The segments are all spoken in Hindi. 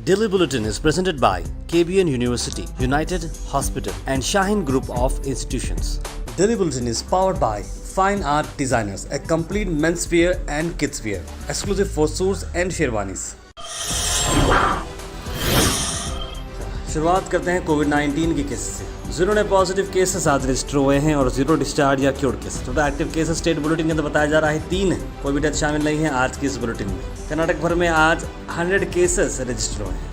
Daily Bulletin is presented by KBN University, United Hospital and Shaheen Group of Institutions. Daily Bulletin is powered by Fine Art Designers, a complete menswear and kidswear, exclusive for suits and sherwanis. शुरुआत करते हैं कोविड-19 के केस से। 0 पॉजिटिव केसेस आज रजिस्टर हुए हैं और 0 डिस्चार्ज या cured cases. Total active cases state bulletin के अंदर बताया जा रहा है 3 है। कोई भी डेथ शामिल नहीं है आज की इस बुलेटिन में। कर्नाटक भर में आज 100 केसेस रजिस्टर हुए हैं।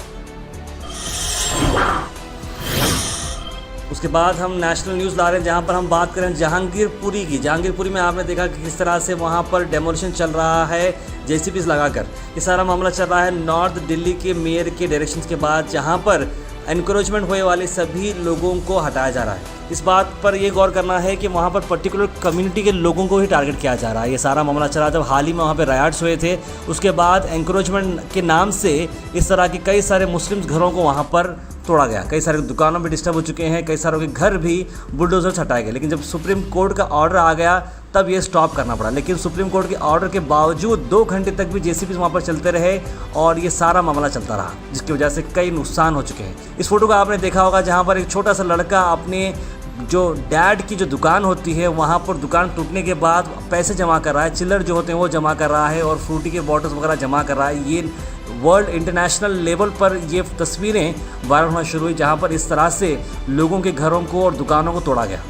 उसके बाद हम नेशनल न्यूज़ ला रहे हैं जहां पर हम बात करें जहांगीरपुरी की। जहांगीरपुरी में आपने देखा कि किस तरह से वहां पर डेमोलिशन चल रहा है जेसीबीज लगाकर। ये सारा मामला चल रहा है नॉर्थ दिल्ली के मेयर के डायरेक्शंस के बाद, जहां पर एनक्रोचमेंट होने वाले सभी लोगों को हटाया जा रहा है। इस बात पर यह गौर करना है कि वहाँ पर पर्टिकुलर कम्युनिटी के लोगों को ही टारगेट किया जा रहा है। ये सारा मामला चला जब हाल ही में वहाँ पे रायट्स हुए थे। उसके बाद एनक्रोचमेंट के नाम से इस तरह के कई सारे मुस्लिम घरों को वहाँ पर तोड़ा गया। कई सारे दुकानों में डिस्टर्ब हो चुके हैं, कई सारों के घर भी बुलडोजर से हटाए गए। लेकिन जब सुप्रीम कोर्ट का ऑर्डर आ गया तब ये स्टॉप करना पड़ा। लेकिन सुप्रीम कोर्ट के ऑर्डर के बावजूद 2 घंटे तक भी जेसीबीज वहाँ पर चलते रहे और ये सारा मामला चलता रहा, जिसकी वजह से कई नुकसान हो चुके हैं। इस फोटो को आपने देखा होगा जहाँ पर एक छोटा सा लड़का अपने जो डैड की जो दुकान होती है वहाँ पर दुकान टूटने के बाद पैसे जमा कर रहा है, चिल्लर जो होते हैं वो जमा कर रहा है और फ्रूटी के बॉटल्स वगैरह जमा कर रहा है। ये वर्ल्ड इंटरनेशनल लेवल पर ये तस्वीरें वायरल होना शुरू हुई, जहाँ पर इस तरह से लोगों के घरों को और दुकानों को तोड़ा गया।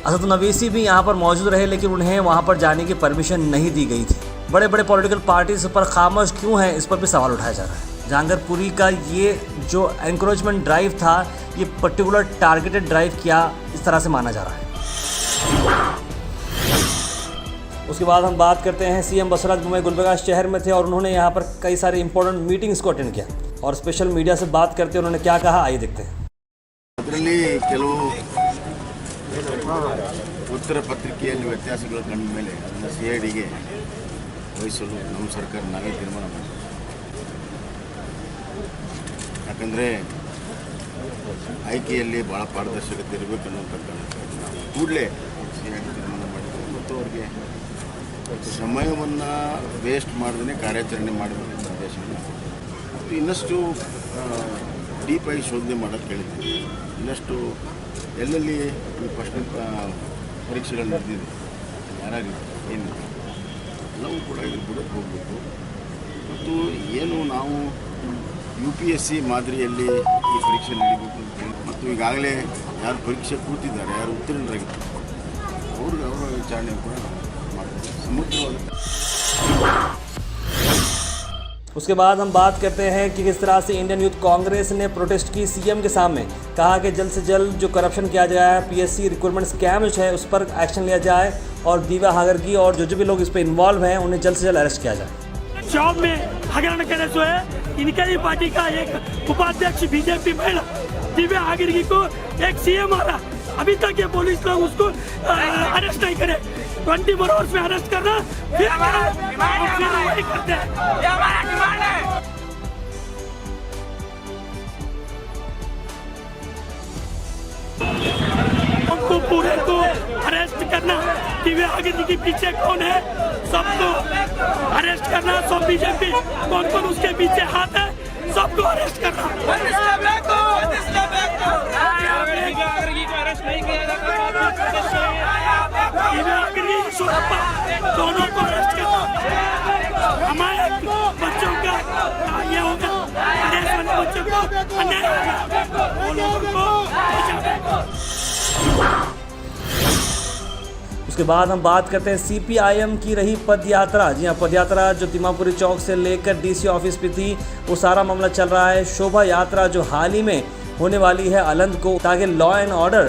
असद नवीसी भी यहाँ पर मौजूद रहे, लेकिन उन्हें वहाँ पर जाने की परमिशन नहीं दी गई थी। बड़े बड़े पॉलिटिकल पार्टीज पर खामोश क्यों है, इस पर भी सवाल उठाया जा रहा है। जहांगीरपुरी का ये जो एनक्रोचमेंट ड्राइव था, ये पर्टिकुलर टारगेटेड ड्राइव किया, इस तरह से माना जा रहा है। उसके बाद हम बात करते हैं सीएम बसवराज बोम्मई गुलबर्गा शहर में थे और उन्होंने यहाँ पर कई सारे इंपॉर्टेंट मीटिंग्स को अटेंड किया और स्पेशल मीडिया से बात करते हैं उन्होंने क्या कहा, आइए देखते हैं। ಉತ್ತರ ಪತ್ರಿಕೆಯಲ್ಲಿ ವ್ಯತ್ಯಾಸಗಳು ಕಂಡ ಮೇಲೆ ಅದನ್ನು ಸಿಐಡಿಗೆ ವಹಿಸಲು ನಮ್ಮ ಸರ್ಕಾರ ನಾವೇ ತೀರ್ಮಾನ ಮಾಡಿದೆ. ಯಾಕಂದರೆ ಆಯ್ಕೆಯಲ್ಲಿ ಭಾಳ ಪಾರದರ್ಶಕತೆ ಇರಬೇಕು ಅನ್ನೋಂಥ ಕಾರಣಕ್ಕೆ ನಾವು ಕೂಡಲೇ ಸಿಐಡಿ ತೀರ್ಮಾನ ಮಾಡಿದ್ದೇವೆ ಮತ್ತು ಅವ್ರಿಗೆ ಸಮಯವನ್ನು ವೇಸ್ಟ್ ಮಾಡದೇ ಕಾರ್ಯಾಚರಣೆ ಮಾಡಬೇಕು ನಿರ್ದೇಶನ ಮತ್ತು ಇನ್ನಷ್ಟು ಡೀಪಾಗಿ ಶೋಧನೆ ಮಾಡೋದು ಕೇಳಿದ್ದೀವಿ. ಇನ್ನಷ್ಟು ಎಲ್ಲೆಲ್ಲಿ ಈ ಪ್ರಶ್ನೆ ಪರೀಕ್ಷೆಗಳು ನಡೆದಿದೆ, ಯಾರು ಏನಿದೆ ಎಲ್ಲವೂ ಕೂಡ ಇದ್ರ ಕೂಡ ಹೋಗಬೇಕು. ಮತ್ತು ಏನು ನಾವು UPSC ಮಾದರಿಯಲ್ಲಿ ಈ ಪರೀಕ್ಷೆ ನಡೀಬೇಕು ಅಂತ ಹೇಳಿ ಮತ್ತು ಈಗಾಗಲೇ ಯಾರು ಪರೀಕ್ಷೆ ಕೂತಿದ್ದಾರೆ, ಯಾರು ಉತ್ತೀರ್ಣರಾಗಿದ್ದಾರೆ ಅವ್ರಿಗೆ ಅವರ ವಿಚಾರಣೆ ಕೂಡ ಮಾಡ್ತೀವಿ ಸಮಗ್ರವಾದ. उसके बाद हम बात करते हैं कि किस तरह से इंडियन यूथ कांग्रेस ने प्रोटेस्ट की सीएम के सामने। कहा कि जल्द से जल्द जो करप्शन किया जाए, PSC रिक्रूटमेंट स्कैम जो है उस पर एक्शन लिया जाए और दिव्या हागरगी और जो भी लोग इस पर इन्वॉल्व हैं उन्हें जल्द से जल्द अरेस्ट किया जाए। जॉब में हगरण करने जो है इनका ही पार्टी का एक उपाध्यक्ष बीजेपी महिला दिव्या हागरगी को एक सीएम आ रहा, अभी तक ये पुलिस लोग उसको अरेस्ट नहीं करे। 24 आवर्स में अरेस्ट करना फिर वही करते हैं। ये हमारा डिमांड है। उनको पूरे को अरेस्ट करना, दिव्या हागरगी के पीछे कौन है सबको अरेस्ट करना। सब बीजेपी कौन कौन उसके पीछे हाथ है सबको अरेस्ट करना। दोनों को अरेस्ट करना। हमारे बच्चों का ये होगा, देश वाले बच्चों को अन्याय होगा, वो लोगों को बचाना। उसके बाद हम बात करते हैं CPIM की रही पद यात्रा। जी हाँ, पद यात्रा जो दीमापुरी चौक से लेकर DC ऑफिस पे थी, वो सारा मामला चल रहा है। शोभा यात्रा जो हाल ही में होने वाली है अलंद को, ताकि लॉ एंड ऑर्डर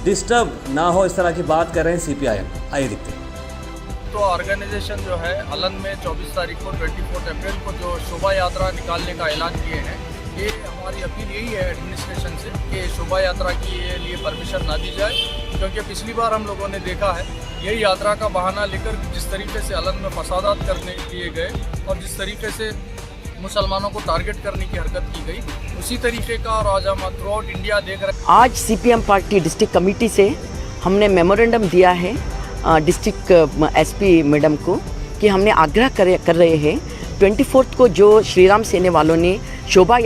डिस्टर्ब ना हो, इस तरह की बात कर रहे हैं CPIM। आइए देखते हैं। तो ऑर्गेनाइजेशन जो है अलंद में 24 तारीख को 24 अप्रैल को जो शोभा यात्रा निकालने का ऐलान किए हैं, ये हमारी अपील यही है एडमिनिस्ट्रेशन से कि शोभा यात्रा के लिए परमिशन ना दी जाए, क्योंकि पिछली बार हम लोगों ने देखा है यही यात्रा का बहाना लेकर जिस तरीके से अलंद में फसादात करने किए गए और जिस तरीके से मुसलमानों को टारगेट करने की हरकत की गई, उसी तरीके का और आज हम थ्रू आउट इंडिया देख रहे हैं। आज CPM पार्टी डिस्ट्रिक्ट कमेटी से हमने मेमोरेंडम दिया है डिस्ट्रिक्ट SP मैडम को कि हमने आग्रह कर रहे हैं 24 को जो श्री राम सेने वालों ने शोभा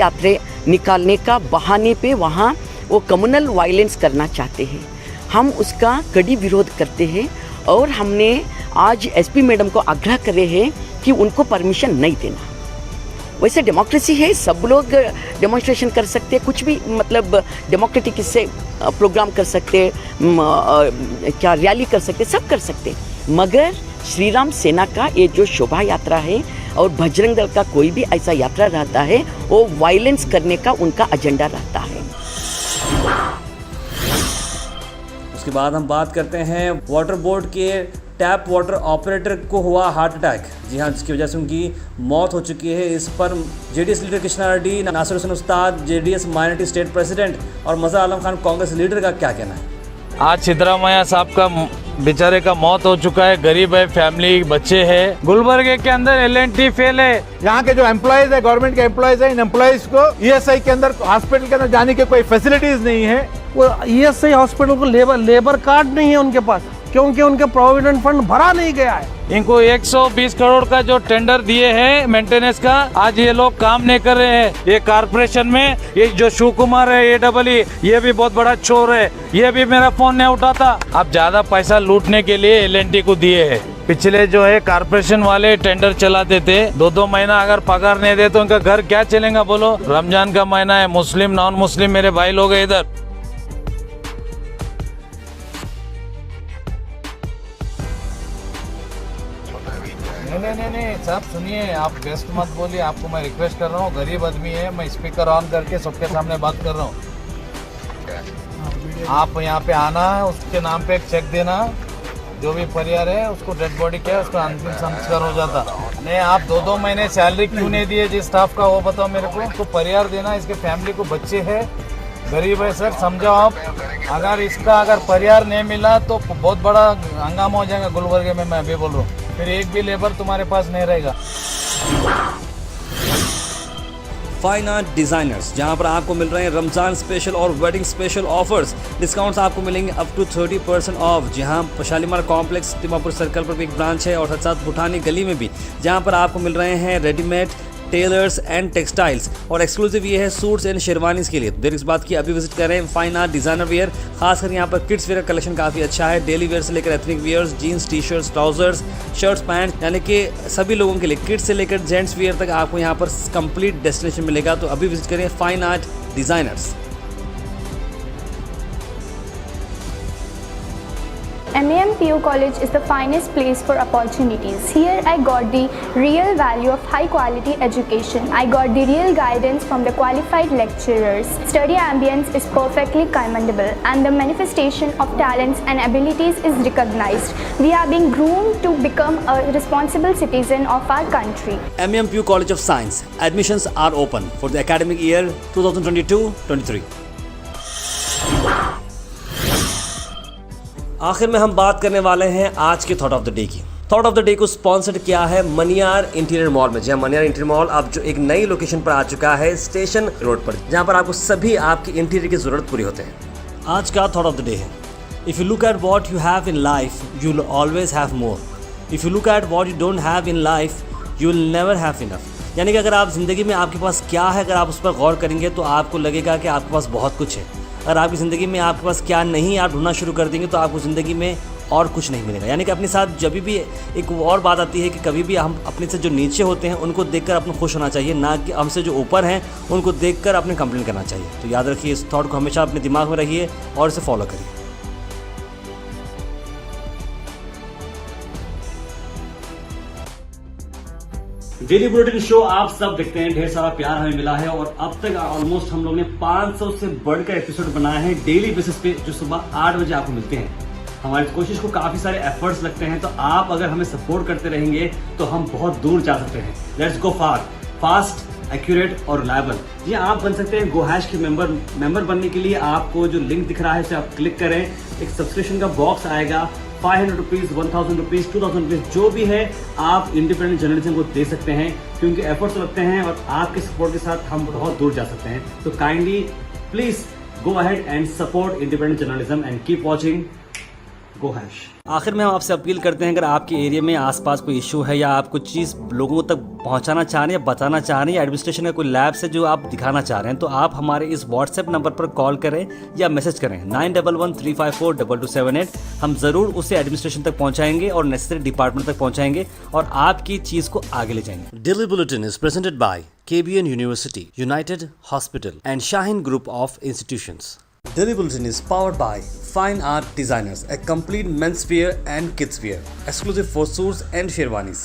निकालने का बहाने पे वहाँ वो कम्युनल वायलेंस करना चाहते हैं। हम उसका कड़ी विरोध करते हैं और हमने आज एसपी मैडम को आग्रह करे हैं कि उनको परमिशन नहीं देना। वैसे डेमोक्रेसी है, सब लोग डेमोन्स्ट्रेशन कर सकते हैं, कुछ भी मतलब डेमोक्रेटिक इससे प्रोग्राम कर सकते, क्या रैली कर सकते, सब कर सकते, मगर श्री राम सेना का ये जो शोभा यात्रा है और बजरंग दल का कोई भी ऐसा यात्रा रहता है वो वायलेंस करने का उनका एजेंडा रहता है। उसके बाद हम बात करते हैं वाटर बोर्ड के टैप वाटर ऑपरेटर को हुआ हार्ट अटैक। जी हाँ, जिसकी वजह से उनकी मौत हो चुकी है। इस पर जेडीएस लीडर कृष्णा रेड्डी, नासिर हुसैन उस्ताद जेडीएस माइनॉरिटी स्टेट प्रेसिडेंट और मज़हर आलम खान कांग्रेस लीडर का क्या कहना है? आज सिद्धरामैया साहब का बेचारे का मौत हो चुका है, गरीब है, फैमिली, बच्चे हैं। गुलबर्गे के अंदर LNT फेल है। यहाँ के जो एम्प्लॉयज है, गवर्नमेंट के एम्प्लॉयज है, इन एम्प्लॉयज को ESI के अंदर हॉस्पिटल के अंदर जाने की कोई फैसिलिटीज नहीं है। वो ESI हॉस्पिटल को लेबर कार्ड नहीं है उनके पास, क्योंकि उनके प्रोविडेंट फंड भरा नहीं गया है। इनको 120 करोड़ का जो टेंडर दिए हैं मेंटेनेंस का, आज ये लोग काम नहीं कर रहे हैं। ये कारपोरेशन में ये जो शिव कुमार है, ये भी बहुत बड़ा चोर है, ये भी मेरा फोन नहीं उठाता। अब ज्यादा पैसा लूटने के लिए LNT को दिए है। पिछले जो है कारपोरेशन वाले टेंडर चलाते थे, 2-2 महीना अगर पगार नहीं दे तो उनका घर क्या चलेगा बोलो। रमजान का महीना है, मुस्लिम नॉन मुस्लिम मेरे भाई लोग है इधर। नहीं साहब सुनिए, आप गेस्ट मत बोलिए, आपको मैं रिक्वेस्ट कर रहा हूँ, गरीब आदमी है, मैं स्पीकर ऑन करके सबके सामने बात कर रहा हूँ। आप यहाँ पे आना है, उसके नाम पे एक चेक देना, जो भी परिवार है उसको डेड बॉडी क्या है उसका अंतिम संस्कार हो जाता। नहीं, आप 2-2 महीने सैलरी क्यों नहीं दिए जिस स्टाफ का, वो बताओ मेरे को। तो परिवार देना, इसके फैमिली को बच्चे है, गरीब है सर, समझाओ आप। अगर परिवार नहीं मिला तो बहुत बड़ा हंगामा हो जाएगा गुलबर्गे में, मैं अभी बोल रहा हूँ। फिर एक भी लेबर तुम्हारे पास नहीं रहेगा। फाइन आर्ट डिज़ाइनर्स, जहां पर आपको मिल रहे हैं रमज़ान स्पेशल और वेडिंग स्पेशल ऑफर्स। डिस्काउंट्स आपको मिलेंगे अप टू 30% ऑफ। जहां शालीमार कॉम्प्लेक्स तिमापुर सर्कल पर भी एक ब्रांच है और साथ साथ भूटानी गली में भी, जहां पर आपको मिल रहे हैं रेडीमेड टेलर्स एंड टेक्सटाइल्स और एक्सक्लूसिव ये है सूट्स एंड शेरवानीज़ के लिए। तो देर इस बात की अभी विजिट करें फाइन आर्ट डिज़ाइनर वेयर। खासकर यहाँ पर किड्स वेयर का कलेक्शन काफ़ी अच्छा है। डेली वेयर से लेकर ethnic wears, jeans, T shirts, trousers, shirts, pant, यानी कि सभी लोगों के लिए, किड्स से लेकर जेंट्स वेयर तक आपको यहाँ पर कंप्लीट डेस्टिनेशन मिलेगा। तो अभी विजिट करें fine art designers. MEMPU College is the finest place for opportunities. Here I got the real value of high quality education. I got the real guidance from the qualified lecturers. Study ambience is perfectly commendable and the manifestation of talents and abilities is recognized. We are being groomed to become a responsible citizen of our country. MEMPU College of Science. Admissions are open for the academic year 2022-23. आखिर में हम बात करने वाले हैं आज के थॉट ऑफ द डे की। थॉट ऑफ द डे को स्पॉन्सर्ड किया है मनियार इंटीरियर मॉल में। जहां मनियार इंटीरियर मॉल अब जो एक नई लोकेशन पर आ चुका है स्टेशन रोड पर, जहां पर आपको सभी आपकी इंटीरियर की ज़रूरत पूरी होते हैं। आज का थॉट ऑफ द डे है, if you look at what you have in life you will always have more. If you look at what you don't have in life you will never have enough. यानी कि अगर आप ज़िंदगी में आपके पास क्या है, अगर आप उस पर गौर करेंगे तो आपको लगेगा कि आपके पास बहुत कुछ है। अगर आपकी ज़िंदगी में आपके पास क्या नहीं, आप ढूंढना शुरू कर देंगे तो आपको ज़िंदगी में और कुछ नहीं मिलेगा। यानी कि अपने साथ जब भी एक और बात आती है कि कभी भी हम अपने से जो नीचे होते हैं उनको देखकर अपने खुश होना चाहिए, ना कि हमसे जो ऊपर हैं उनको देखकर अपने कंप्लेन करना चाहिए। तो याद रखिए, इस थॉट को हमेशा अपने दिमाग में रखिए और इसे फॉलो करिए। डेली बुलेटिन शो आप सब देखते हैं, ढेर सारा प्यार हमें मिला है और अब तक ऑलमोस्ट हम लोग ने 500 से बढ़कर एपिसोड बनाए हैं डेली बेसिस पे, जो सुबह 8 बजे आपको मिलते हैं। हमारी कोशिश को काफी सारे एफर्ट्स लगते हैं, तो आप अगर हमें सपोर्ट करते रहेंगे तो हम बहुत दूर जा सकते हैं। Let's go far, fast, accurate और रिलायबल। जी आप बन सकते हैं GoHash के मेंबर बनने के लिए आपको जो लिंक दिख रहा है उसे आप क्लिक करें। एक सब्सक्रिप्शन का बॉक्स आएगा, 500 रुपीज़, 1000 रुपीज़, 2000 रुपीज़, जो भी है आप इंडिपेंडेंट जर्नलिज्म को दे सकते हैं, क्योंकि एफर्ट्स लगते हैं और आपके सपोर्ट के साथ हम बहुत दूर जा सकते हैं। तो kindly please go ahead and support independent journalism and keep watching आखिर में हम आपसे अपील करते हैं, अगर आपके एरिया में आसपास कोई इशू है या आप कुछ चीज़ लोगों तक पहुंचाना चाह रहे हैं या बताना चाह रहे हैं या एडमिनिस्ट्रेशन का कोई लैब से जो आप दिखाना चाह रहे हैं, तो आप हमारे इस व्हाट्सएप नंबर पर कॉल करें या मैसेज करें 9113542278। हम ज़रूर उसे एडमिनिस्ट्रेशन तक पहुंचाएंगे और नेसेसरी डिपार्टमेंट तक पहुंचाएंगे और आपकी चीज़ को आगे ले जाएंगे। Daily bulletin is presented by KBN University, United Hospital and Shaheen Group of Institutions. Daily Bulletin is powered by Fine Art Designers, a complete men's wear and kids wear, exclusive for suits and sherwanis.